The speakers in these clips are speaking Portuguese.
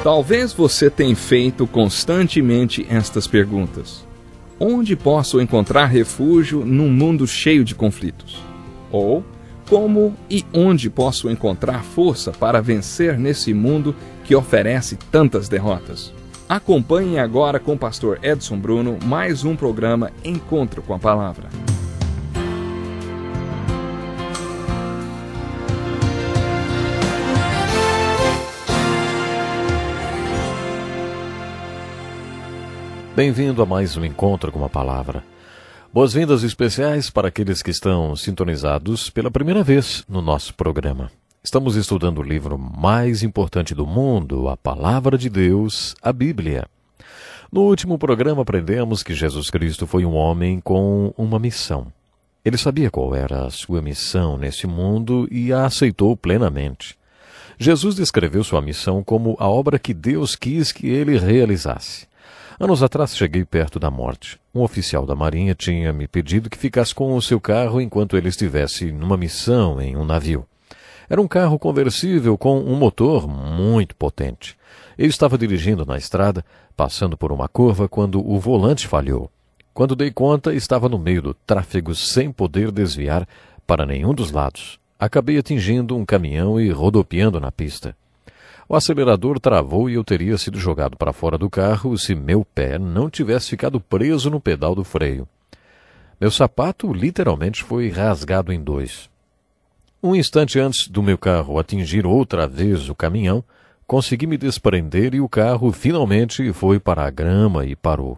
Talvez você tenha feito constantemente estas perguntas. Onde posso encontrar refúgio num mundo cheio de conflitos? Ou, como e onde posso encontrar força para vencer nesse mundo que oferece tantas derrotas? Acompanhe agora com o pastor Edson Bruno mais um programa Encontro com a Palavra. Bem-vindo a mais um Encontro com a Palavra. Boas-vindas especiais para aqueles que estão sintonizados pela primeira vez no nosso programa. Estamos estudando o livro mais importante do mundo, a Palavra de Deus, a Bíblia. No último programa aprendemos que Jesus Cristo foi um homem com uma missão. Ele sabia qual era a sua missão nesse mundo e a aceitou plenamente. Jesus descreveu sua missão como a obra que Deus quis que ele realizasse. Anos atrás cheguei perto da morte. Um oficial da Marinha tinha me pedido que ficasse com o seu carro enquanto ele estivesse numa missão em um navio. Era um carro conversível com um motor muito potente. Eu estava dirigindo na estrada, passando por uma curva, quando o volante falhou. Quando dei conta, estava no meio do tráfego sem poder desviar para nenhum dos lados. Acabei atingindo um caminhão e rodopiando na pista. O acelerador travou e eu teria sido jogado para fora do carro se meu pé não tivesse ficado preso no pedal do freio. Meu sapato literalmente foi rasgado em dois. Um instante antes do meu carro atingir outra vez o caminhão, consegui me desprender e o carro finalmente foi para a grama e parou.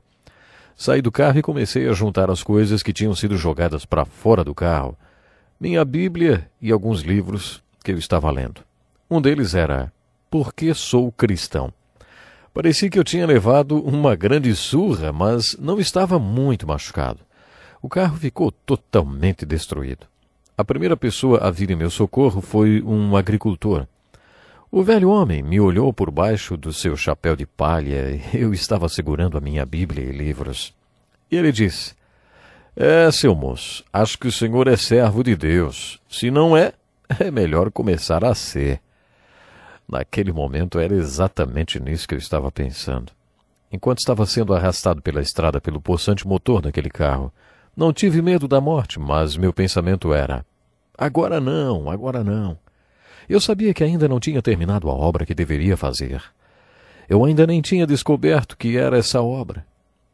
Saí do carro e comecei a juntar as coisas que tinham sido jogadas para fora do carro. Minha Bíblia e alguns livros que eu estava lendo. Um deles era Por que Sou Cristão? Parecia que eu tinha levado uma grande surra, mas não estava muito machucado. O carro ficou totalmente destruído. A primeira pessoa a vir em meu socorro foi um agricultor. O velho homem me olhou por baixo do seu chapéu de palha e eu estava segurando a minha Bíblia e livros. E ele disse: seu moço, acho que o senhor é servo de Deus. Se não é, é melhor começar a ser. Naquele momento era exatamente nisso que eu estava pensando. Enquanto estava sendo arrastado pela estrada pelo possante motor daquele carro, não tive medo da morte, mas meu pensamento era: agora não, agora não. Eu sabia que ainda não tinha terminado a obra que deveria fazer. Eu ainda nem tinha descoberto que era essa obra.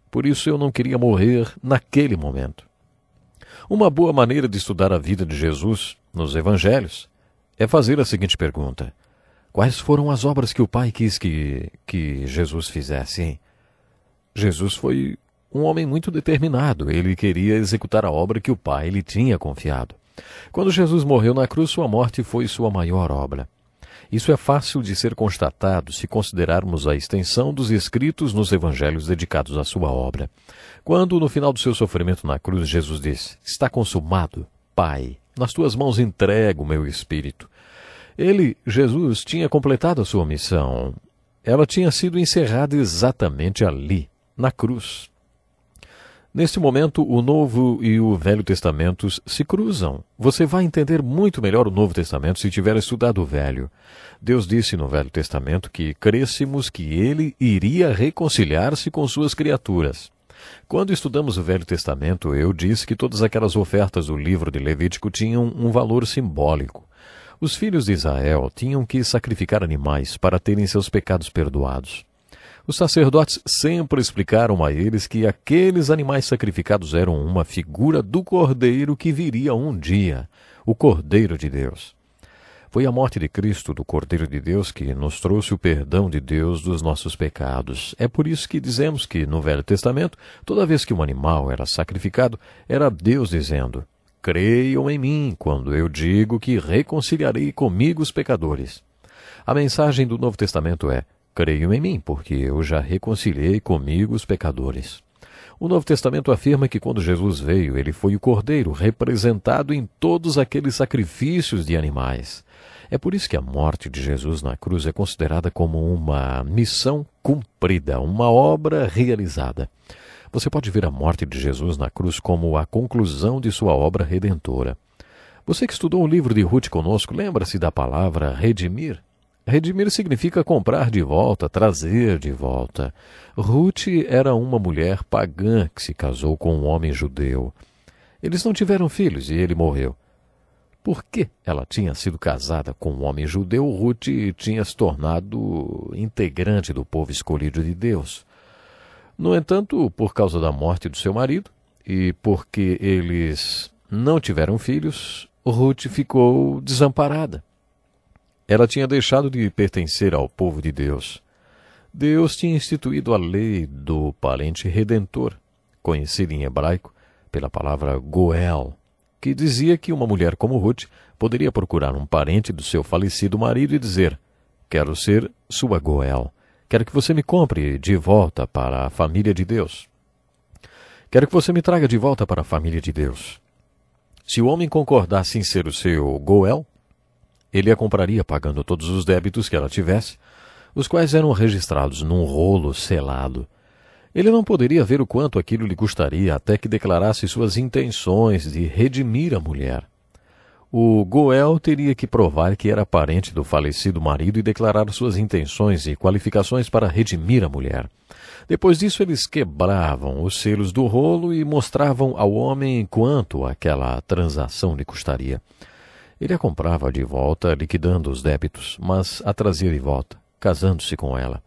Por isso eu não queria morrer naquele momento. Uma boa maneira de estudar a vida de Jesus nos Evangelhos é fazer a seguinte pergunta: quais foram as obras que o Pai quis que Jesus fizesse, hein? Jesus foi um homem muito determinado. Ele queria executar a obra que o Pai lhe tinha confiado. Quando Jesus morreu na cruz, sua morte foi sua maior obra. Isso é fácil de ser constatado se considerarmos a extensão dos escritos nos evangelhos dedicados à sua obra. Quando, no final do seu sofrimento na cruz, Jesus disse: está consumado, Pai, nas tuas mãos entrego o meu espírito. Ele, Jesus, tinha completado a sua missão. Ela tinha sido encerrada exatamente ali, na cruz. Neste momento, o Novo e o Velho Testamentos se cruzam. Você vai entender muito melhor o Novo Testamento se tiver estudado o Velho. Deus disse no Velho Testamento que crêssemos que Ele iria reconciliar-se com suas criaturas. Quando estudamos o Velho Testamento, eu disse que todas aquelas ofertas do livro de Levítico tinham um valor simbólico. Os filhos de Israel tinham que sacrificar animais para terem seus pecados perdoados. Os sacerdotes sempre explicaram a eles que aqueles animais sacrificados eram uma figura do Cordeiro que viria um dia, o Cordeiro de Deus. Foi a morte de Cristo, do Cordeiro de Deus, que nos trouxe o perdão de Deus dos nossos pecados. É por isso que dizemos que, no Velho Testamento, toda vez que um animal era sacrificado, era Deus dizendo: creiam em mim quando eu digo que reconciliarei comigo os pecadores. A mensagem do Novo Testamento é: creiam em mim, porque eu já reconciliei comigo os pecadores. O Novo Testamento afirma que quando Jesus veio, ele foi o Cordeiro representado em todos aqueles sacrifícios de animais. É por isso que a morte de Jesus na cruz é considerada como uma missão cumprida, uma obra realizada. Você pode ver a morte de Jesus na cruz como a conclusão de sua obra redentora. Você que estudou o livro de Ruth conosco, lembra-se da palavra redimir? Redimir significa comprar de volta, trazer de volta. Ruth era uma mulher pagã que se casou com um homem judeu. Eles não tiveram filhos e ele morreu. Porque ela tinha sido casada com um homem judeu, Ruth tinha se tornado integrante do povo escolhido de Deus. No entanto, por causa da morte do seu marido e porque eles não tiveram filhos, Ruth ficou desamparada. Ela tinha deixado de pertencer ao povo de Deus. Deus tinha instituído a lei do parente redentor, conhecida em hebraico pela palavra Goel, que dizia que uma mulher como Ruth poderia procurar um parente do seu falecido marido e dizer: quero ser sua Goel, quero que você me compre de volta para a família de Deus. Quero que você me traga de volta para a família de Deus. Se o homem concordasse em ser o seu Goel, ele a compraria pagando todos os débitos que ela tivesse, os quais eram registrados num rolo selado. Ele não poderia ver o quanto aquilo lhe custaria até que declarasse suas intenções de redimir a mulher. O Goel teria que provar que era parente do falecido marido e declarar suas intenções e qualificações para redimir a mulher. Depois disso, eles quebravam os selos do rolo e mostravam ao homem quanto aquela transação lhe custaria. Ele a comprava de volta, liquidando os débitos, mas a trazia de volta, casando-se com ela.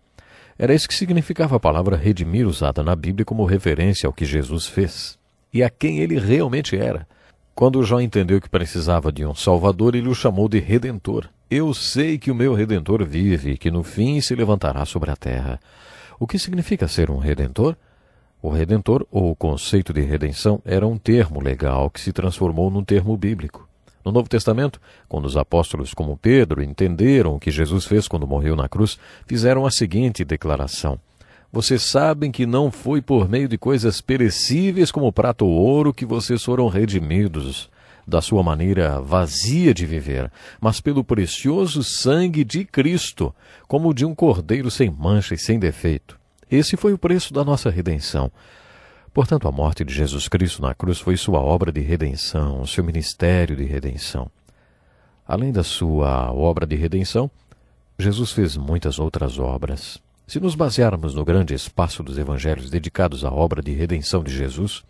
Era isso que significava a palavra redimir, usada na Bíblia como referência ao que Jesus fez e a quem ele realmente era. Quando Jó entendeu que precisava de um Salvador, ele o chamou de Redentor. Eu sei que o meu Redentor vive e que no fim se levantará sobre a terra. O que significa ser um Redentor? O Redentor, ou o conceito de redenção, era um termo legal que se transformou num termo bíblico. No Novo Testamento, quando os apóstolos como Pedro entenderam o que Jesus fez quando morreu na cruz, fizeram a seguinte declaração: vocês sabem que não foi por meio de coisas perecíveis como prata ou ouro que vocês foram redimidos da sua maneira vazia de viver, mas pelo precioso sangue de Cristo, como o de um cordeiro sem mancha e sem defeito. Esse foi o preço da nossa redenção. Portanto, a morte de Jesus Cristo na cruz foi sua obra de redenção, seu ministério de redenção. Além da sua obra de redenção, Jesus fez muitas outras obras. Se nos basearmos no grande espaço dos evangelhos dedicados à obra de redenção de Jesus,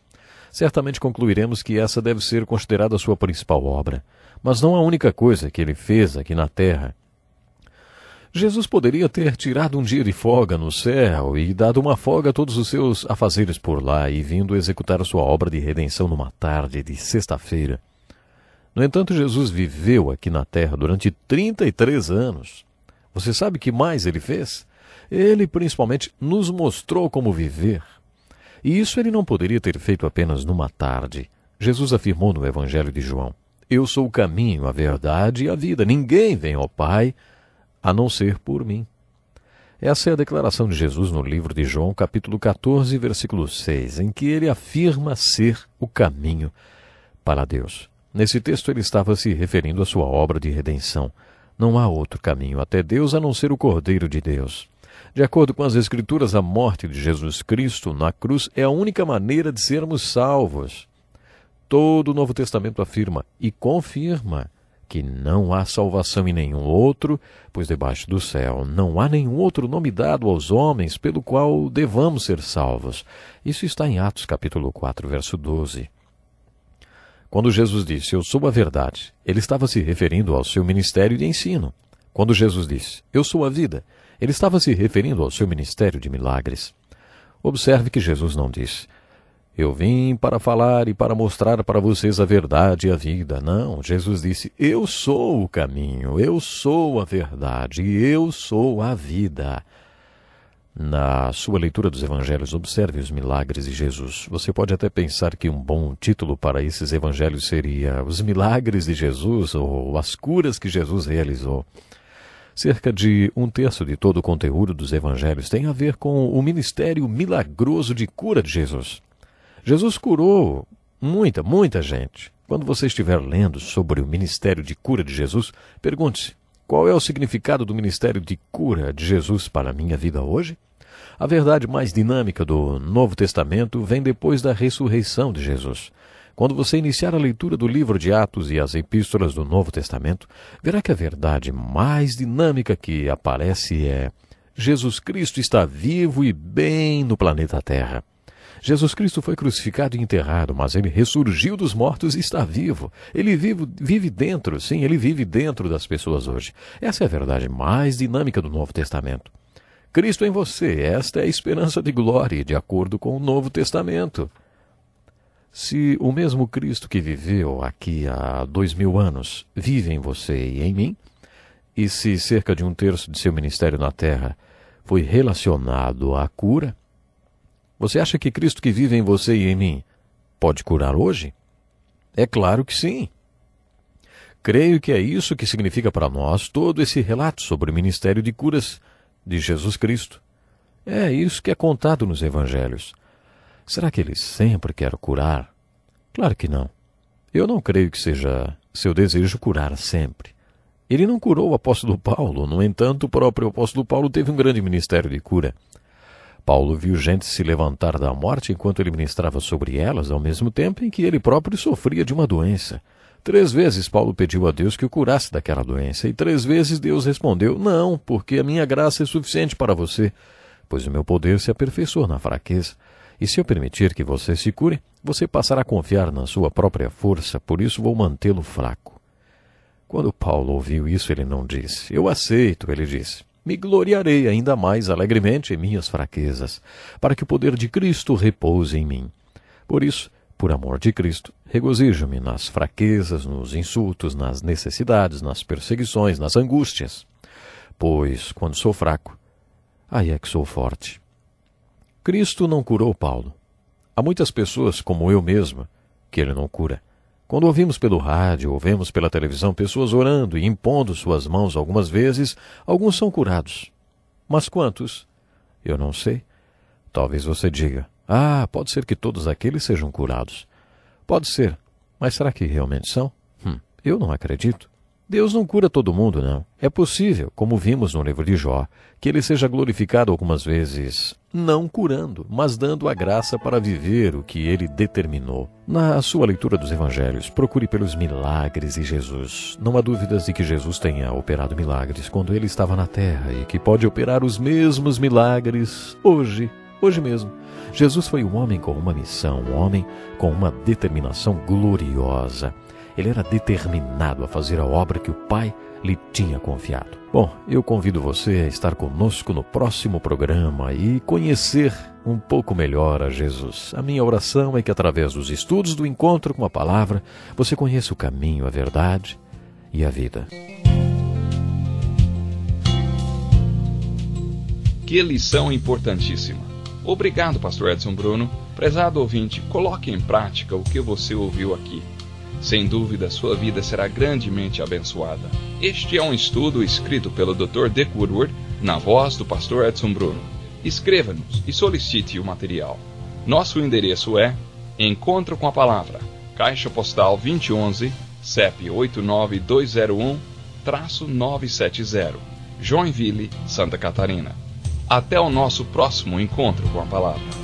certamente concluiremos que essa deve ser considerada a sua principal obra, mas não a única coisa que ele fez aqui na terra. Jesus poderia ter tirado um dia de folga no céu e dado uma folga a todos os seus afazeres por lá e vindo executar a sua obra de redenção numa tarde de sexta-feira. No entanto, Jesus viveu aqui na terra durante 33 anos. Você sabe o que mais ele fez? Ele principalmente nos mostrou como viver. E isso ele não poderia ter feito apenas numa tarde. Jesus afirmou no Evangelho de João: eu sou o caminho, a verdade e a vida. Ninguém vem ao Pai a não ser por mim. Essa é a declaração de Jesus no livro de João, capítulo 14, versículo 6, em que ele afirma ser o caminho para Deus. Nesse texto ele estava se referindo à sua obra de redenção. Não há outro caminho até Deus a não ser o Cordeiro de Deus. De acordo com as Escrituras, a morte de Jesus Cristo na cruz é a única maneira de sermos salvos. Todo o Novo Testamento afirma e confirma que não há salvação em nenhum outro, pois debaixo do céu não há nenhum outro nome dado aos homens pelo qual devamos ser salvos. Isso está em Atos capítulo 4, verso 12. Quando Jesus disse, eu sou a verdade, ele estava se referindo ao seu ministério de ensino. Quando Jesus disse, eu sou a vida, ele estava se referindo ao seu ministério de milagres. Observe que Jesus não disse, eu vim para falar e para mostrar para vocês a verdade e a vida. Não, Jesus disse, eu sou o caminho, eu sou a verdade e eu sou a vida. Na sua leitura dos evangelhos, observe os milagres de Jesus. Você pode até pensar que um bom título para esses evangelhos seria Os Milagres de Jesus ou As Curas que Jesus realizou. Cerca de 1/3 de todo o conteúdo dos evangelhos tem a ver com o ministério milagroso de cura de Jesus. Jesus curou muita gente. Quando você estiver lendo sobre o ministério de cura de Jesus, pergunte-se, qual é o significado do ministério de cura de Jesus para a minha vida hoje? A verdade mais dinâmica do Novo Testamento vem depois da ressurreição de Jesus. Quando você iniciar a leitura do livro de Atos e as epístolas do Novo Testamento, verá que a verdade mais dinâmica que aparece é: Jesus Cristo está vivo e bem no planeta Terra. Jesus Cristo foi crucificado e enterrado, mas ele ressurgiu dos mortos e está vivo. Ele vive dentro, sim, ele vive dentro das pessoas hoje. Essa é a verdade mais dinâmica do Novo Testamento. Cristo em você, esta é a esperança de glória, de acordo com o Novo Testamento. Se o mesmo Cristo que viveu aqui há 2000 anos vive em você e em mim, e se cerca de 1/3 de seu ministério na Terra foi relacionado à cura, você acha que Cristo que vive em você e em mim pode curar hoje? É claro que sim. Creio que é isso que significa para nós todo esse relato sobre o ministério de curas de Jesus Cristo. É isso que é contado nos Evangelhos. Será que ele sempre quer curar? Claro que não. Eu não creio que seja seu desejo curar sempre. Ele não curou o apóstolo Paulo, no entanto, o próprio apóstolo Paulo teve um grande ministério de cura. Paulo viu gente se levantar da morte enquanto ele ministrava sobre elas, ao mesmo tempo em que ele próprio sofria de uma doença. 3 vezes Paulo pediu a Deus que o curasse daquela doença, e 3 vezes Deus respondeu: não, porque a minha graça é suficiente para você, pois o meu poder se aperfeiçoa na fraqueza. E se eu permitir que você se cure, você passará a confiar na sua própria força, por isso vou mantê-lo fraco. Quando Paulo ouviu isso, ele não disse: eu aceito, ele disse: me gloriarei ainda mais alegremente em minhas fraquezas, para que o poder de Cristo repouse em mim. Por isso, por amor de Cristo, regozijo-me nas fraquezas, nos insultos, nas necessidades, nas perseguições, nas angústias. Pois, quando sou fraco, aí é que sou forte. Cristo não curou Paulo. Há muitas pessoas, como eu mesmo, que ele não cura. Quando ouvimos pelo rádio ou vemos pela televisão pessoas orando e impondo suas mãos algumas vezes, alguns são curados. Mas quantos? Eu não sei. Talvez você diga: pode ser que todos aqueles sejam curados. Pode ser, mas será que realmente são? Eu não acredito. Deus não cura todo mundo, não. É possível, como vimos no livro de Jó, que ele seja glorificado algumas vezes, não curando, mas dando a graça para viver o que ele determinou. Na sua leitura dos Evangelhos, procure pelos milagres de Jesus. Não há dúvidas de que Jesus tenha operado milagres quando ele estava na terra e que pode operar os mesmos milagres hoje mesmo. Jesus foi um homem com uma missão, um homem com uma determinação gloriosa. Ele era determinado a fazer a obra que o Pai lhe tinha confiado. Bom, eu convido você a estar conosco no próximo programa e conhecer um pouco melhor a Jesus. A minha oração é que através dos estudos do encontro com a palavra, você conheça o caminho, a verdade e a vida. Que lição importantíssima. Obrigado, pastor Edson Bruno. Prezado ouvinte, coloque em prática o que você ouviu aqui. Sem dúvida, sua vida será grandemente abençoada. Este é um estudo escrito pelo Dr. Dick Woodward, na voz do pastor Edson Bruno. Escreva-nos e solicite o material. Nosso endereço é Encontro com a Palavra, Caixa Postal 2011, CEP 89201-970, Joinville, Santa Catarina. Até o nosso próximo Encontro com a Palavra.